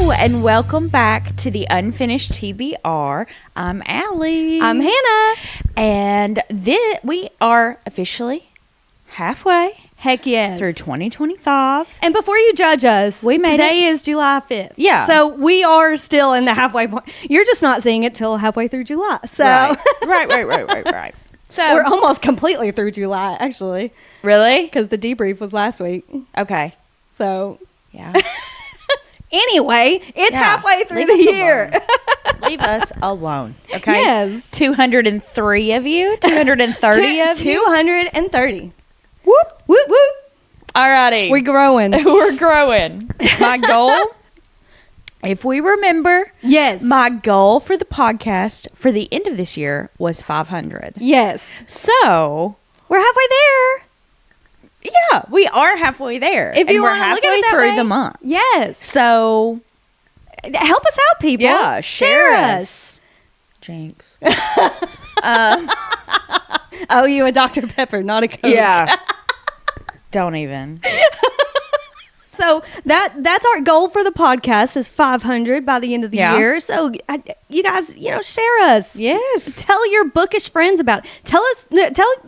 Hello, and welcome back to the Unfinished TBR. I'm Allie. I'm Hannah. And we are officially halfway. Heck yes. Through 2025. And before you judge us, today it. is July 5th. Yeah. So we are still in the halfway point. You're just not seeing it till halfway through July. So Right. So we're almost completely through July, actually. Really? Because the debrief was last week. Okay. So, yeah. Anyway, it's halfway through the year. Leave us alone. Okay. Yes. 203 of you. 230 of you. 230. Whoop. Whoop, whoop. Alrighty. We're growing. We're growing. My goal, if we remember, Yes. my goal for the podcast for the end of this year was 500. Yes. So We're halfway there. yeah, we are halfway there. If you we're want to look at halfway it that through way. the month. Yes. So Help us out, people. yeah, Share us. Jinx. Oh, you a Dr. Pepper, not a Coke. Yeah. Don't even. So that's our goal for the podcast is 500 by the end of the year. So you guys, share us. Yes. Tell your bookish friends about it. Tell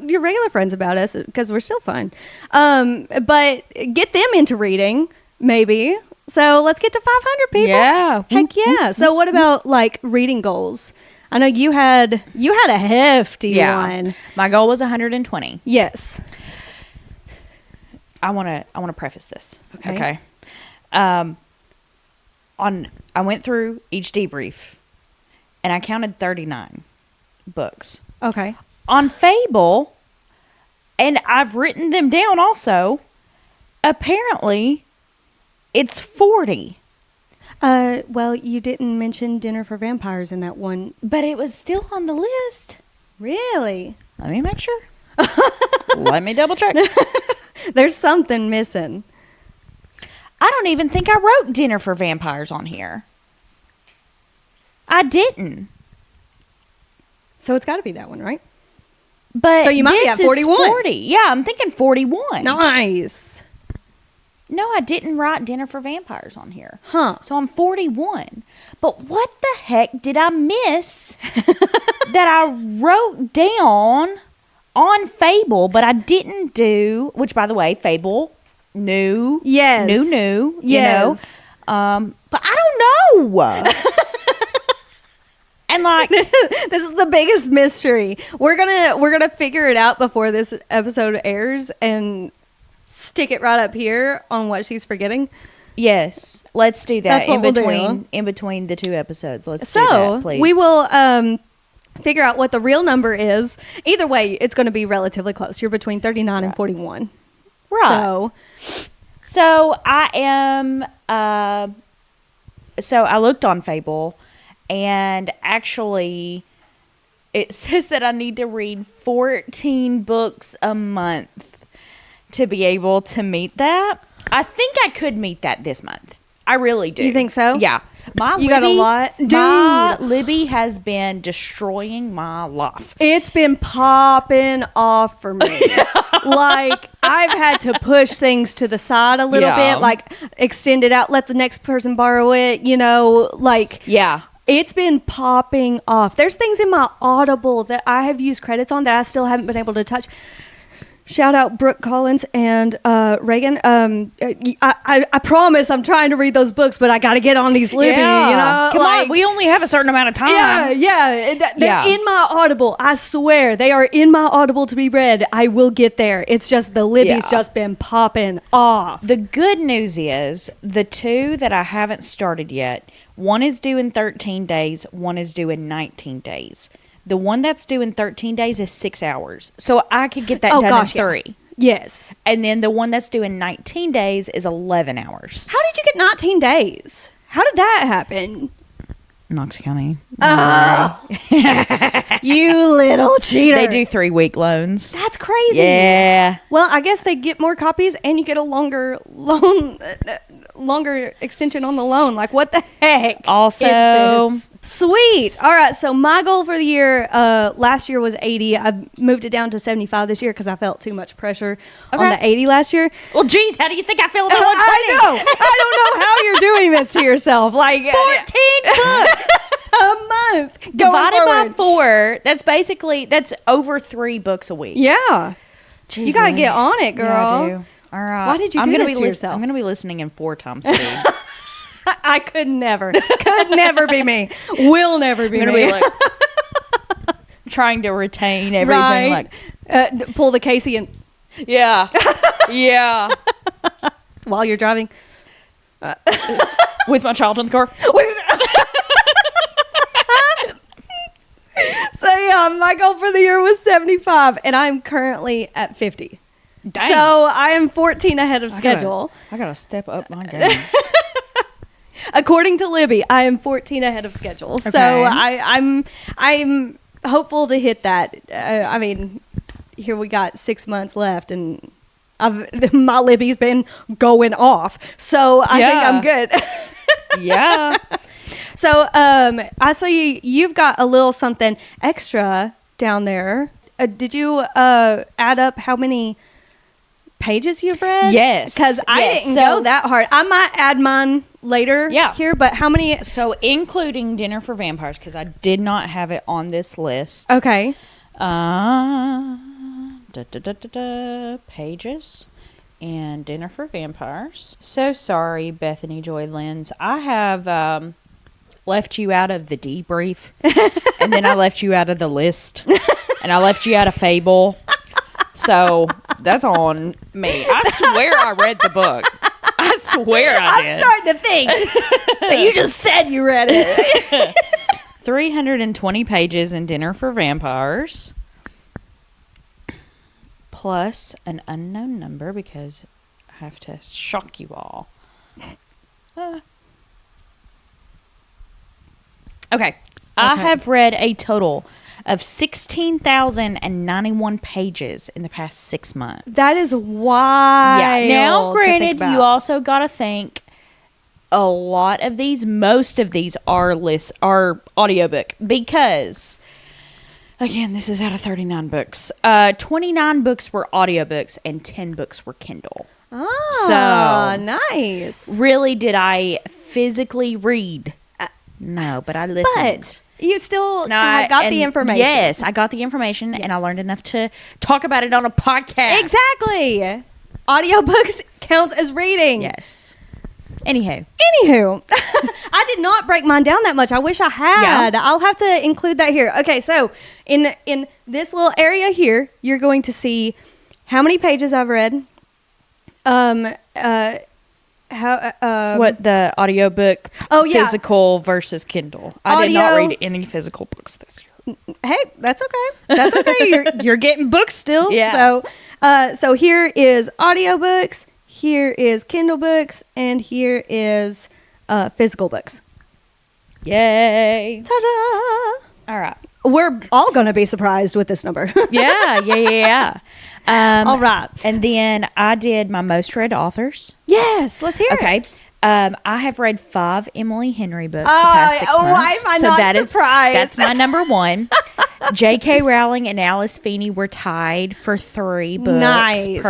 your regular friends about us because we're still fun. But get them into reading, maybe. So let's get to 500 people. Yeah. Heck yeah. So what about like reading goals? I know you had a hefty one. My goal was 120. Yes. I want to preface this. Okay. I went through each debrief and I counted 39 books. Okay. On Fable, and I've written them down also, apparently it's 40. Well, you didn't mention Dinner for Vampires in that one. But it was still on the list. Really? Let me make sure. Let me double check. There's something missing. I don't even think I wrote Dinner for Vampires on here. I didn't. So it's got to be that one, right? But so you might be at 41. 40. Yeah, I'm thinking 41. Nice. No, I didn't write Dinner for Vampires on here. Huh. So I'm 41. But what the heck did I miss that I wrote down on Fable, but I didn't do, which by the way, Fable, new. Yes. New, yes. you know. But I don't know. And like this is the biggest mystery. We're gonna figure it out before this episode airs and stick it right up here on what she's forgetting. yes, let's do that. That's what we'll do. In between the two episodes. Let's do that, please. We will figure out what the real number is. Either way, it's going to be relatively close. You're between 39 and 41. Right. So I am so I looked on Fable, and actually it says that I need to read 14 books a month to be able to meet that. I think I could meet that this month. I really do. You think so? Yeah. You got a lot? My Dude. Libby has been destroying my life. It's been popping off for me. Like, I've had to push things to the side a little bit, like extend it out, let the next person borrow it, Yeah. It's been popping off. There's things in my Audible that I have used credits on that I still haven't been able to touch. Shout out Brooke Collins and Reagan. I promise I'm trying to read those books, but I got to get on these Libby, Come on, we only have a certain amount of time. Yeah. They're in my Audible. I swear, they are in my Audible to be read. I will get there. It's just the Libby's just been popping off. The good news is the two that I haven't started yet, one is due in 13 days, one is due in 19 days. The one that's due in 13 days is 6 hours. So I could get that done in 3. Yes. And then the one that's due in 19 days is 11 hours. How did you get 19 days? How did that happen? Knox County. You little cheater. They do 3-week loans. That's crazy. Yeah. Well, I guess they get more copies and you get a longer extension on the loan. Like, what the heck? Also, is this? Sweet. All right. So my goal for the year, last year was 80. I moved it down to 75 this year because I felt too much pressure on the 80 last year. Well, geez, how do you think I feel about 120? I know. I don't know how you're doing this to yourself? Like 14 books a month. going divided by forward. 4. That's over 3 books a week. Yeah. You got to get Jeez. on it, girl. Yeah, I do. All right. Why did you I'm do gonna this be to yourself? I'm going to be listening in 4 times speed. I could never. Could never be me. Will never be I'm me. going to be like trying to retain everything. Right. Like, Pull the Casey and yeah. Yeah. while you're driving. With my child in the car. So yeah, my goal for the year was 75, and I'm currently at 50. Dang. So I am 14 ahead of schedule. I gotta step up my game. According to Libby, I am 14 ahead of schedule. So Okay. I'm hopeful to hit that. I mean, here we got 6 months left, and my Libby's been going off. So I think I'm good. Yeah. So I saw you've got a little something extra down there. Did you add up how many pages you've read? Yes. Because I Yes. didn't So- go that hard. I might add mine later here, but how many? So including Dinner for Vampires, because I did not have it on this list. Okay. Pages and Dinner for Vampires. So sorry, Bethany Joy Lenz. I have left you out of the debrief, and then I left you out of the list, and I left you out of Fable. So that's on me. I swear I read the book. I swear I did. I'm starting to think that you just said you read it. 320 pages in Dinner for Vampires. Plus an unknown number because I have to shock you all. Okay. I have read a total of 16,091 pages in the past 6 months. That is wild. Yeah. Now, to think granted, about. you also got to think a lot of these, most of these are audiobook because, again, this is out of 39 books. 29 books were audiobooks and 10 books were Kindle. Ah, nice. Really, did I physically read? No, but I listened. But you still No, got the information. Yes, I got the information, and I learned enough to talk about it on a podcast. Exactly. Audiobooks counts as reading. Yes. Anywho, I did not break mine down that much. I wish I had. Yeah. I'll have to include that here. Okay, so in this little area here, you're going to see how many pages I've read. what the audiobook physical versus Kindle. I did not read any physical books this year. Hey, that's okay. That's okay. you're getting books still. Yeah. So here is audiobooks, here is Kindle books, and here is physical books. Yay. Ta-da! All right. We're all going to be surprised with this number. Yeah. All right. And then I did my most read authors. Yes, let's hear it. Okay. I have read 5 Emily Henry books the past 6 months. Why am I not surprised? That's my number 1. J.K. Rowling and Alice Feeney were tied for 3 books Nice.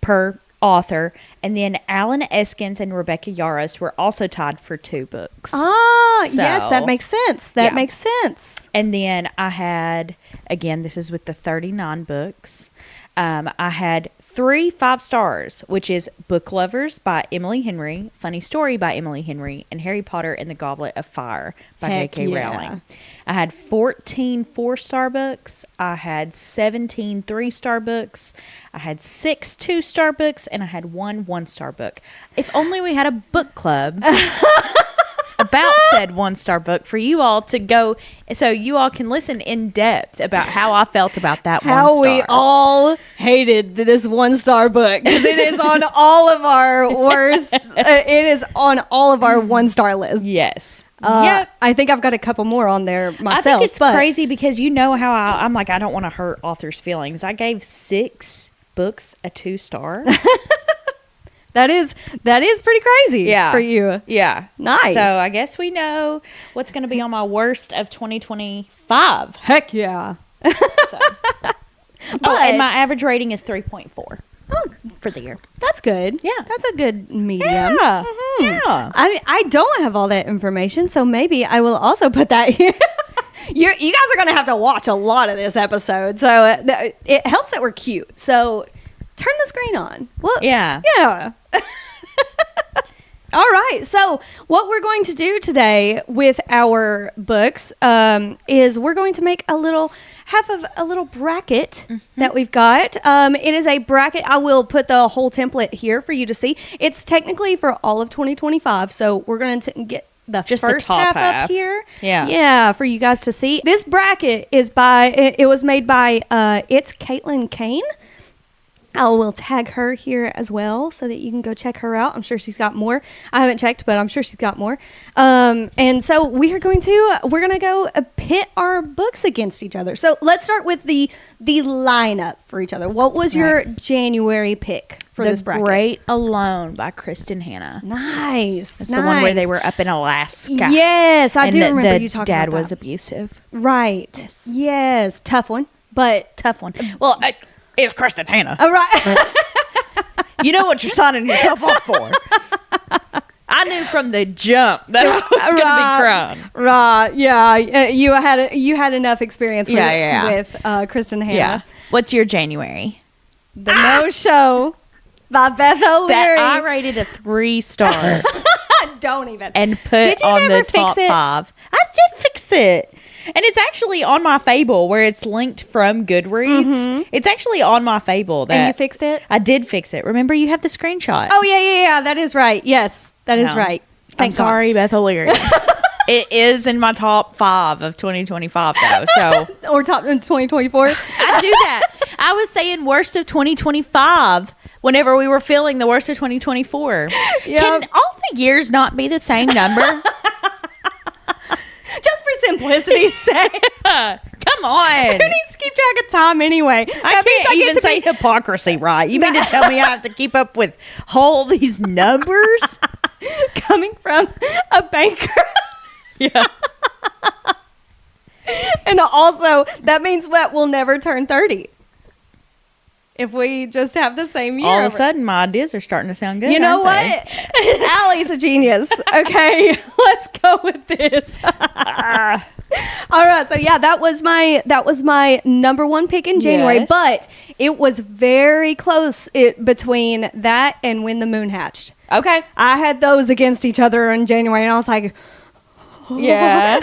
per author. And then Alan Eskins and Rebecca Yarros were also tied for 2 books. Yes, that makes sense. That Yeah. makes sense. And then I had, again, this is with the 39 books. I had 3 5 stars, which is Book Lovers by Emily Henry, Funny Story by Emily Henry, and Harry Potter and the Goblet of Fire by Heck J.K. yeah. Rowling. I had 14 4-star books. I had 17 3-star books. I had 6 2-star books, and I had 1 1-star book. If only we had a book club about said 1-star book for you all to go, so you all can listen in depth about how I felt about that 1 How star. we all hated this 1-star book because it is on all of our worst. It is on all of our 1-star lists. Yes. Yep. I think I've got a couple more on there myself. I think it's but crazy because you know how I'm like, I don't want to hurt authors' feelings. I gave 6 books a 2-star. That is pretty crazy for you. Yeah. Nice. So I guess we know what's going to be on my worst of 2025. Heck yeah. So. And my average rating is 3.4. for the year. That's good. Yeah. That's a good medium. Yeah. Mhm. Yeah. I don't have all that information, so maybe I will also put that here. You guys are going to have to watch a lot of this episode, so it helps that we're cute. So turn the screen on. Well, Yeah. Yeah. All right. So what we're going to do today with our books is we're going to make a little bracket that we've got. It is a bracket. I will put the whole template here for you to see. It's technically for all of 2025. So we're going to get the Just the first top half half. up here. Yeah. Yeah, for you guys to see. This bracket is it was made by it's Caitlin Kane. I will tag her here as well so that you can go check her out. I'm sure she's got more. I haven't checked, but I'm sure she's got more. And so we're going to go pit our books against each other. So let's start with the lineup for each other. What was your January pick for this bracket? The Great Alone by Kristen Hanna. Nice. It's the one where they were up in Alaska. Yes, I do remember the you talking about dad was that. abusive. Right. Yes. Tough one, but Tough one. Well, it's Kristen Hanna. all right. You know what you're signing yourself up for. I knew from the jump that I was going to be crying. Right. Yeah. You had enough experience with, Yeah. with Kristen Hanna. Yeah. What's your January? The No Show by Beth O'Leary. That I rated a 3-star Don't even. and put Did you on never the top fix it? 5. I did fix it. And it's actually on my Fable where it's linked from Goodreads. It's actually on my Fable. And you fixed it? I did fix it. Remember, you have the screenshot. Oh, yeah. That is right. Yes, that is No. right. I'm Thank God. sorry, Beth O'Leary. It is in my top 5 of 2025, though. So Or top in 2024. I do that. I was saying worst of 2025 whenever we were feeling the worst of 2024. Yep. Can all the years not be the same number? Just for simplicity's sake. Come on. Who needs to keep track of time anyway? I can't even say hypocrisy right. You mean to tell me I have to keep up with all these numbers? coming from a banker. Yeah. And also, that means that we'll never turn 30. If we just have the same year. All of a sudden, my ideas are starting to sound good. You know aren't what? they? Allie's a genius. Okay, let's go with this. All right, so yeah, that was my number one pick in January, Yes. but it was very close between that and When the Moon Hatched. Okay. I had those against each other in January, and I was like, Yeah.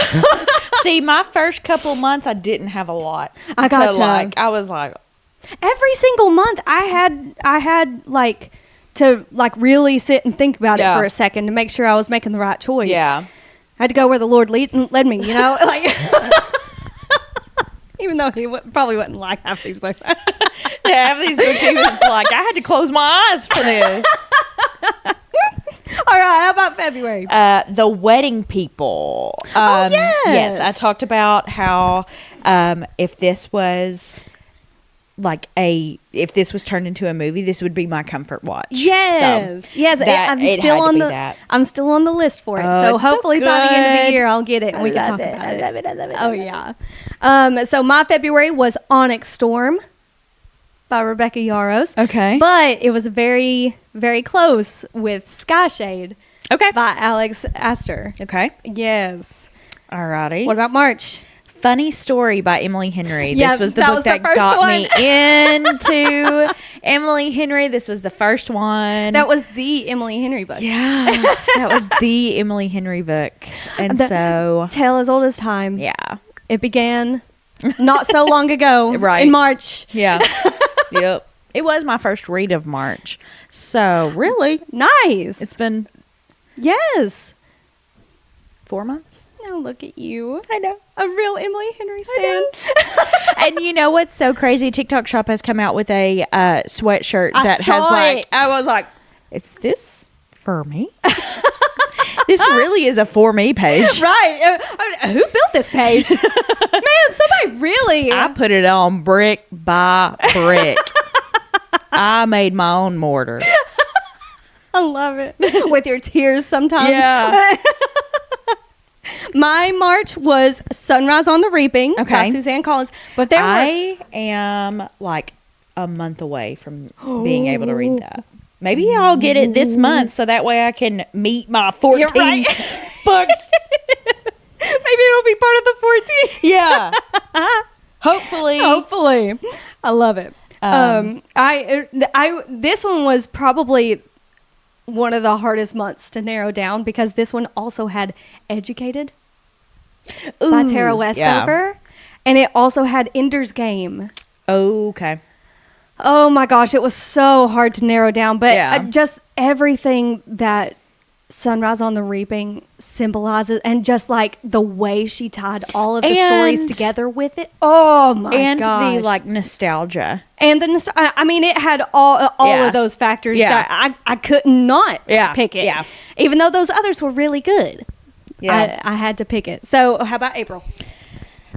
See, my first couple months, I didn't have a lot. I gotcha. I was like, every single month I had like to like really sit and think about it Yeah. for a second to make sure I was making the right choice. yeah. I had to go where the Lord led me, you know, like even though he probably wouldn't like half these books. Half these books, he was like, I had to close my eyes for this. All right, how about February? The Wedding People. yes. Yes, I talked about how if this was if this was turned into a movie, this would be my comfort watch. Yes, So yes. that- I'm it still had to on be the that. I'm still on the list for it. Oh, So it's so hopefully by the end of the good. year I'll get it and we can talk love it. about I it. love it. I love it. Oh yeah. So my February was Onyx Storm by Rebecca Yarros. Okay. But it was very, very close with Skyshade Okay. by Alex Astor. Okay. Yes. Alrighty. What about March? Funny Story by Emily Henry. Yeah, This was the that book was the that first got one. me into Emily Henry. This was the first one. That was the Emily Henry book. yeah. That was the Emily Henry book. And so Tale as old as time. yeah. It began not so long ago. Right. In March. Yeah. Yep. It was my first read of March. So really, Nice. it's been yes. 4 months. Now look at you. I know. A real Emily Henry stan. And you know what's so crazy? TikTok Shop has come out with a sweatshirt I that saw has like it. I was like, is this for me? This really is a for me page. Right. Who built this page? Man, somebody really. I put it on brick by brick. I made my own mortar. I love it. With your tears sometimes. Yeah. My March was Sunrise on the Reaping by Okay. Suzanne Collins. But there were I am like a month away from being able to read that. Maybe I'll get it this month so that way I can meet my 14 right. books. Maybe it'll be part of the 14. Yeah. Hopefully. I love it. This one was probably one of the hardest months to narrow down because this one also had Educated by Tara Westover, and it also had Ender's Game. Okay. Oh my gosh, it was so hard to narrow down, but just everything that Sunrise on the Reaping symbolizes, and just like the way she tied all of the stories together with it. Oh my gosh. And the like nostalgia. And I mean, it had all of those factors. Yeah. I could not pick it. Yeah. Even though those others were really good. Yeah. I had to pick it. So how about April?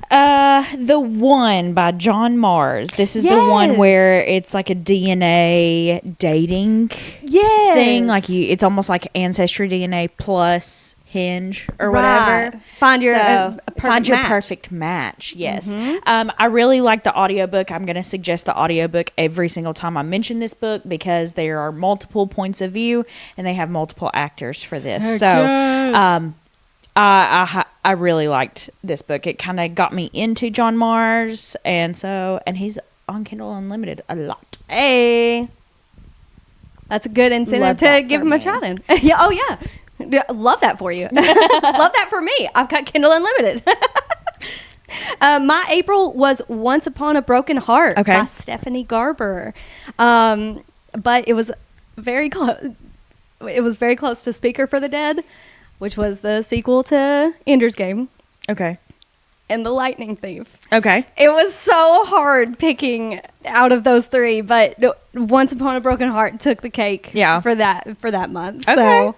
The One by John Mars. This is the one where it's like a DNA dating thing. Like it's almost like Ancestry DNA plus Hinge or whatever. Find your perfect match. Yes. I really like the audiobook. I'm going to suggest the audiobook every single time I mention this book because there are multiple points of view and they have multiple actors for this. I really liked this book. It kind of got me into John Mars, and he's on Kindle Unlimited a lot. Hey, that's a good incentive to give him a try then. Yeah. Oh yeah, love that for you. Love that for me. I've got Kindle Unlimited. My April was Once Upon a Broken Heart by Stephanie Garber, but it was very close. It was very close to Speaker for the Dead, which was the sequel to Ender's Game. Okay. And The Lightning Thief. Okay. It was so hard picking out of those three, but Once Upon a Broken Heart took the cake for that month. Okay. So,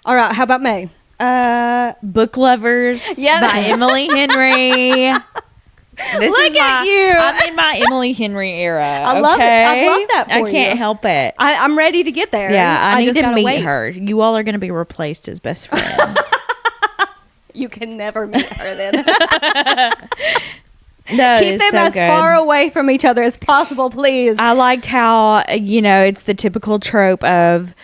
all right, how about May? Book Lovers by Emily Henry. Look at you. I'm in my Emily Henry era. I love it. I love that for you. I can't help it. I'm ready to get there. Yeah, I need just to meet wait. her. You all are going to be replaced as best friends. You can never meet her then. No, keep them as far away from each other as possible, please. I liked how, it's the typical trope of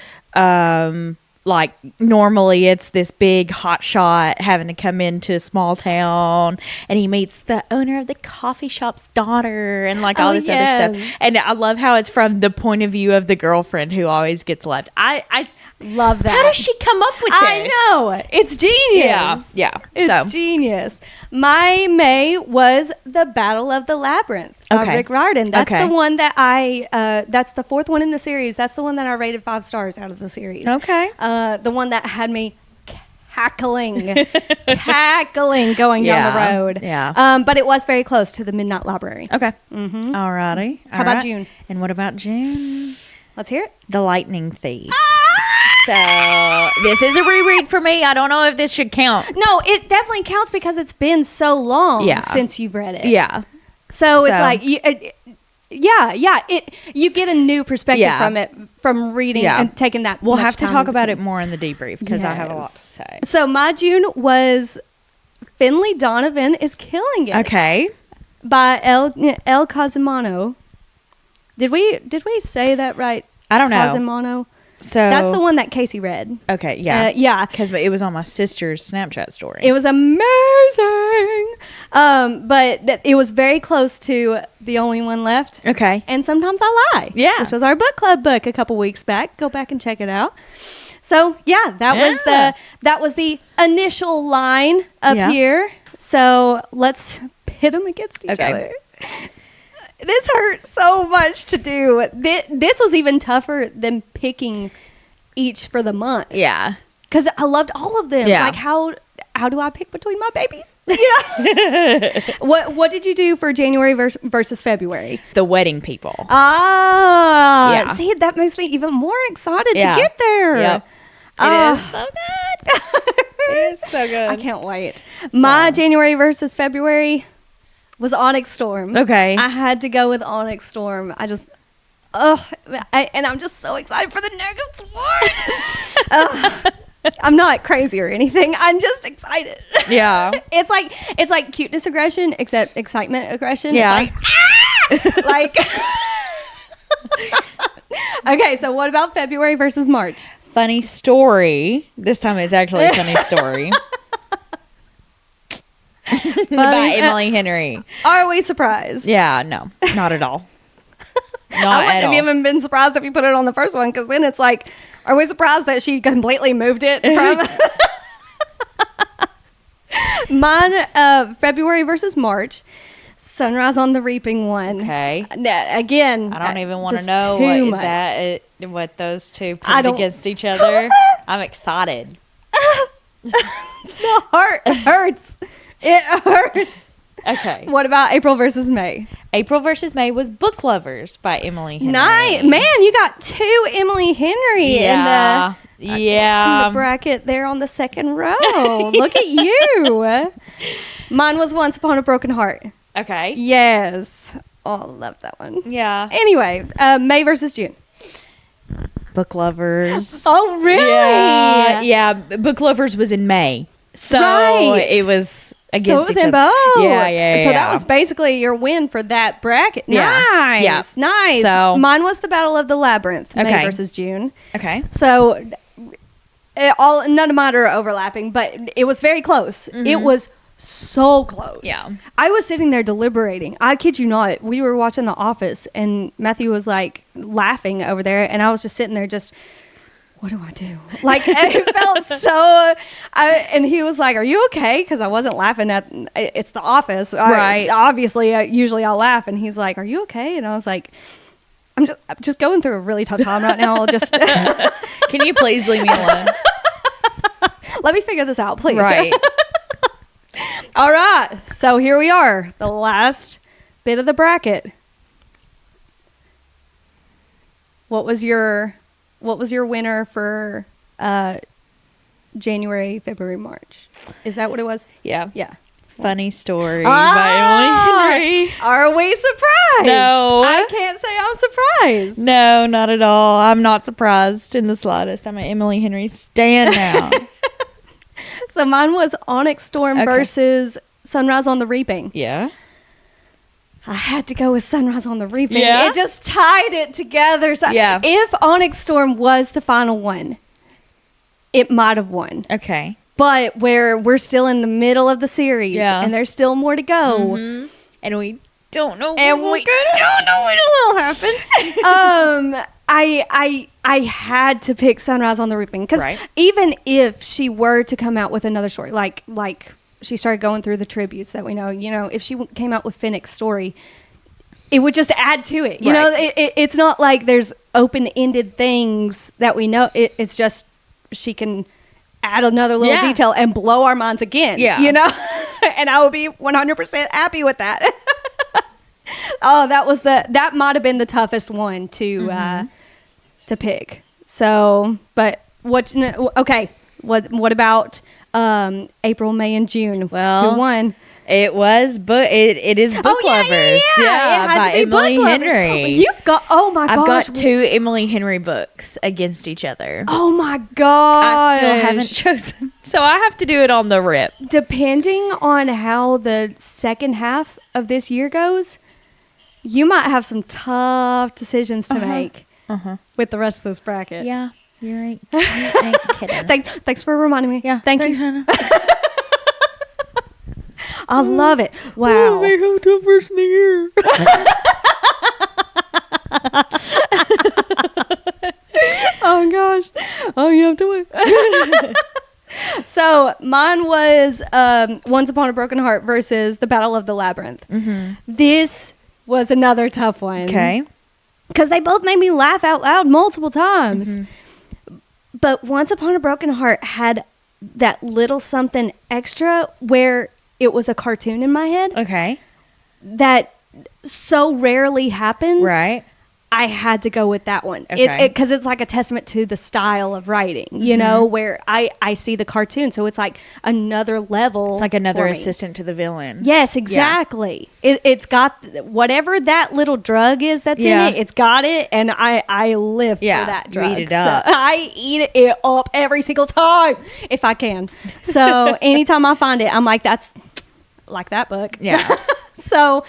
like normally it's this big hotshot having to come into a small town and he meets the owner of the coffee shop's daughter and like all this other stuff. And I love how it's from the point of view of the girlfriend who always gets left. I love that. How does she come up with this? I know. It's genius. Yeah. It's genius. My May was The Battle of the Labyrinth by Rick Riordan. That's the one that that's the fourth one in the series. That's the one that I rated 5 stars out of the series. Okay. The one that had me cackling going down the road. Yeah. But it was very close to The Midnight Library. Okay. Mm-hmm. All righty. How about June? And what about June? Let's hear it. The Lightning Thief. So this is a reread for me. I don't know if this should count. No, it definitely counts because it's been so long since you've read it. Yeah. So it's like, you get a new perspective from it, from reading and taking that. We'll have to talk about it more in the debrief because I have a lot to say. So my June was Finley Donovan is Killing It. Okay. By El Cosimano. Did we say that right? I don't know. Cosimano. So that's the one that Casey read. Okay, yeah. Yeah. Because it was on my sister's Snapchat story. It was amazing. But it was very close to The Only One Left. Okay. And Sometimes I Lie. Yeah. Which was our book club book a couple weeks back. Go back and check it out. So, that was the initial line up here. So, let's pit them against each other. This hurt so much to do. This was even tougher than picking each for the month. Yeah. Because I loved all of them. Yeah. Like, how do I pick between my babies? Yeah. What did you do for January versus February? The Wedding People. See, that makes me even more excited to get there. Yep. It is so good. It is so good. I can't wait. My January versus February was Onyx Storm. Okay. I had to go with Onyx Storm. And I'm just so excited for the next one. I'm not crazy or anything. I'm just excited. Yeah. It's like cuteness aggression, except excitement aggression. Yeah. It's like, Okay, so what about February versus March? Funny story. This time it's actually a funny story. By Emily Henry. Are we surprised? Yeah, no, not at all. Not I wouldn't at have all. even been surprised if you put it on the first one, because then it's like, are we surprised that she completely moved it from mine? February versus March. Sunrise on the Reaping one. Okay. Again, I don't even want to just know too what much. what those two I put don't- against each other. I'm excited. The heart hurts. It hurts. Okay. What about April versus May? April versus May was Book Lovers by Emily Henry. Nice. Man, you got two Emily Henry Yeah. in Yeah. the bracket there on the second row. Look at you. Mine was Once Upon a Broken Heart. Okay. Yes. Oh, I love that one. Yeah. Anyway, May versus June. Book Lovers. Oh, really? Yeah. Yeah. Book Lovers was in May. So Right. it was against So it was each in other. both. Yeah. So that was basically your win for that bracket. Yeah. Nice. Yeah. Nice. So- Mine was the Battle of the Labyrinth, May Okay. versus June. Okay. So none of mine are overlapping, but it was very close. It was so close. Yeah. I was sitting there deliberating. I kid you not. We were watching The Office, and Matthew was like laughing over there, and I was just sitting there just, what do I do? Like, it felt so, and he was like, are you okay? Because I wasn't laughing at, it's The Office. Right. Obviously, usually I'll laugh, and he's like, are you okay? And I was like, I'm just going through a really tough time right now. I'll just, Can you please leave me alone? let me figure this out, please. Right. All right. So here we are, the last bit of the bracket. What was your winner for January, February, March? Is that what it was? Yeah. Yeah. Funny story Ah! by Emily Henry. Are we surprised? No. I can't say I'm surprised. No, not at all. I'm not surprised in the slightest. I'm an Emily Henry stan now. So mine was Onyx Storm Okay. versus Sunrise on the Reaping. Yeah. I had to go with Sunrise on the Reaping. Yeah? It just tied it together. So Yeah. if Onyx Storm was the final one, it might have won. Okay. But where we're still in the middle of the series, Yeah. and there's still more to go, And we don't know and what we don't know what will happen. I had to pick Sunrise on the Reaping, because Right. even if she were to come out with another story, like she started going through the tributes that we know, if she came out with Finnick's story, it would just add to it. You know, it's not like there's open-ended things that we know. It's just she can add another little Yeah. detail and blow our minds again. Yeah. And I would be 100% happy with that. Oh, that might have been the toughest one to pick. So, but okay, what about April, May, and June? Well, who won? It was it is Book Lovers. Yeah, it had by to be Emily Book Lovers. Henry. You've got, oh my I've gosh. got two Emily Henry books against each other. Oh my gosh. I still haven't chosen. So I have to do it on the rip. Depending on how the second half of this year goes, you might have some tough decisions to make with the rest of this bracket. Yeah, you ain't kidding. Thanks for reminding me. Yeah, Thank thanks, you. Hannah. I love it. Wow. have a tough first in the year. Oh gosh. Oh, you have to wait. So mine was Once Upon a Broken Heart versus The Battle of the Labyrinth. This was another tough one. Okay. Because they both made me laugh out loud multiple times. But Once Upon a Broken Heart had that little something extra where it was a cartoon in my head Okay. that so rarely happens. Right. I had to go with that one. Okay. Because it's like a testament to the style of writing, you know, where I see the cartoon. So it's like another level. It's like another for me. assistant to the villain. Yes, exactly. It's got whatever that little drug is that's Yeah. in it. It's got it, and I live Yeah, for that you drug. eat it up. So I eat it up every single time if I can. So anytime I find it, I'm like, that's like that book. Yeah. So,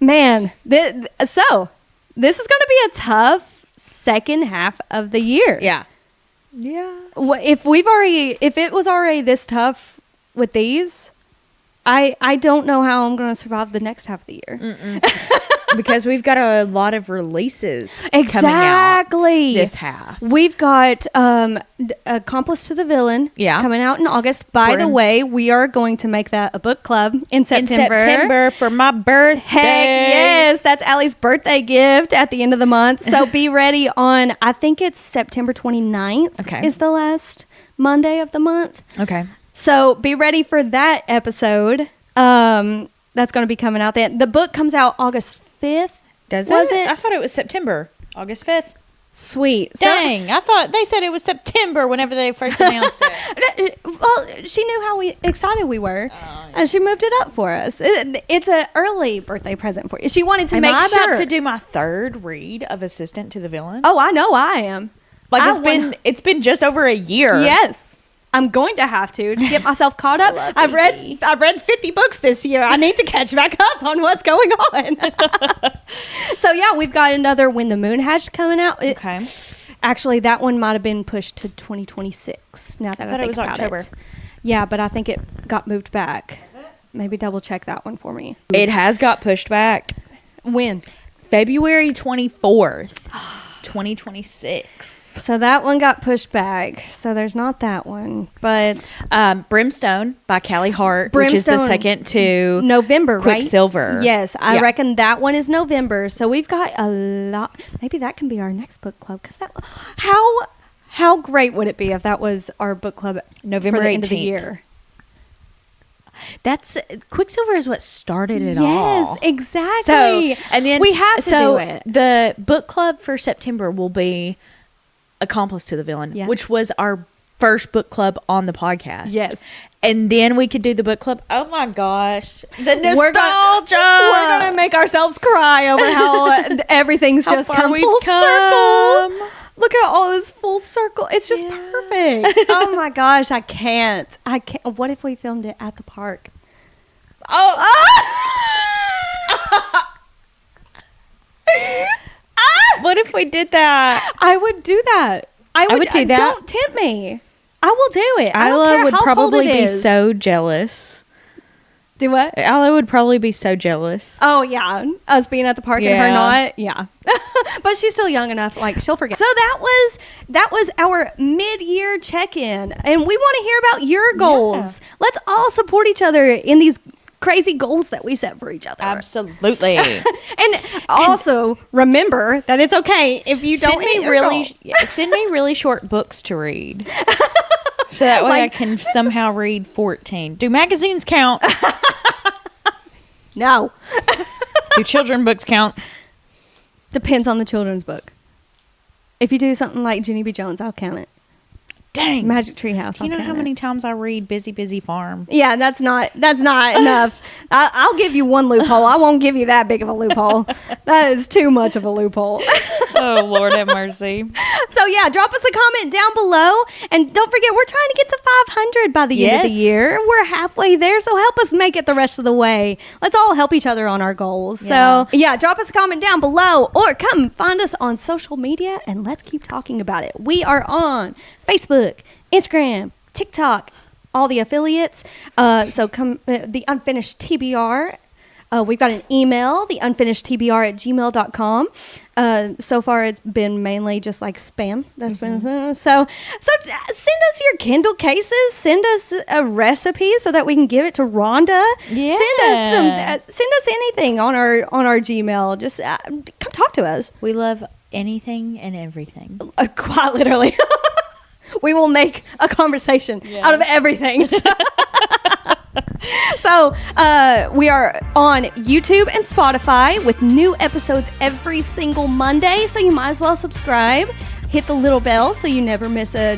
man, this is going to be a tough second half of the year. Yeah. If it was already this tough with these, I don't know how I'm going to survive the next half of the year. Because we've got a lot of releases Exactly. coming out this half. We've got Accomplice to the Villain coming out in August. By the way, we are going to make that a book club in September. In September for my birthday. Heck yes. That's Allie's birthday gift at the end of the month. So be ready on, I think it's September 29th is the last Monday of the month. Okay. So be ready for that episode. That's going to be coming out then. The book comes out August 5th. Was it? I thought it was September. August 5th. Sweet. Dang. I thought they said it was September whenever they first announced it. Well, she knew how excited we were. And she moved it up for us. It's an early birthday present for you. She wanted to make sure. Am I about to do my third read of Assistant to the Villain? Oh, I know I am. It's been just over a year. Yes. I'm going to have to get myself caught up. I've read 50 books this year. I need to catch back up on what's going on. So yeah, we've got another When the Moon Hatched coming out. Okay. Actually, that one might have been pushed to 2026. Now that I think it was about October. it. Yeah, but I think it got moved back. Is it? Maybe double check that one for me. It has got pushed back. When? February 24th, 2026. So that one got pushed back. So there's not that one. But Brimstone by Callie Hart, which is Brimstone, the second to November, Quicksilver. Right? Yes, I reckon that one is November. So we've got a lot. Maybe that can be our next book club. Because how great would it be if that was our book club November for the 18th. end of the year? That's Quicksilver is what started it all. Yes, exactly. So, and then we have to do it. The book club for September will be Accomplice to the Villain, which was our first book club on the podcast. Yes. And then we could do the book club. Oh my gosh. The nostalgia. We're going to make ourselves cry over how everything's just come full circle. Look at all this full circle. It's just perfect. Oh my gosh, I can't. What if we filmed it at the park? What if we did that? I would do that. I would do that. Don't tempt me. I will do it. I don't Isla care would how probably cold it be is. so jealous. Do what? Isla would probably be so jealous. Oh yeah, us being at the park and her not. Yeah, but she's still young enough. Like she'll forget. So that was our mid-year check-in, and we want to hear about your goals. Yeah. Let's all support each other in these crazy goals that we set for each other. Absolutely. And also remember that it's okay if you don't send me really short books to read. So that way I can somehow read 14. Do magazines count? No. Do children books count? Depends on the children's book. If you do something like Jenny B. Jones, I'll count it. Dang. Magic Tree House. You know how many times I read Busy Busy Farm? Yeah, that's not enough. I'll give you one loophole. I won't give you that big of a loophole. That is too much of a loophole. Oh, Lord have mercy. So, yeah, drop us a comment down below. And don't forget, we're trying to get to 500 by the end of the year. We're halfway there, so help us make it the rest of the way. Let's all help each other on our goals. Yeah. So, yeah, drop us a comment down below or come find us on social media and let's keep talking about it. We are on Facebook, Instagram, TikTok, all the affiliates. So come the Unfinished TBR. We've got an email, the unfinishedtbr@gmail.com. So far, it's been mainly just like spam. That's been so. Send us your Kindle cases. Send us a recipe so that we can give it to Rhonda. Yeah. Send us anything on our Gmail. Just come talk to us. We love anything and everything. Quite literally. We will make a conversation out of everything. So we are on YouTube and Spotify with new episodes every single Monday. So you might as well subscribe. Hit the little bell so you never miss a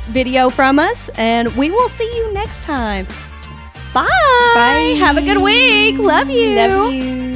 video from us. And we will see you next time. Bye. Bye. Have a good week. Love you. Love you.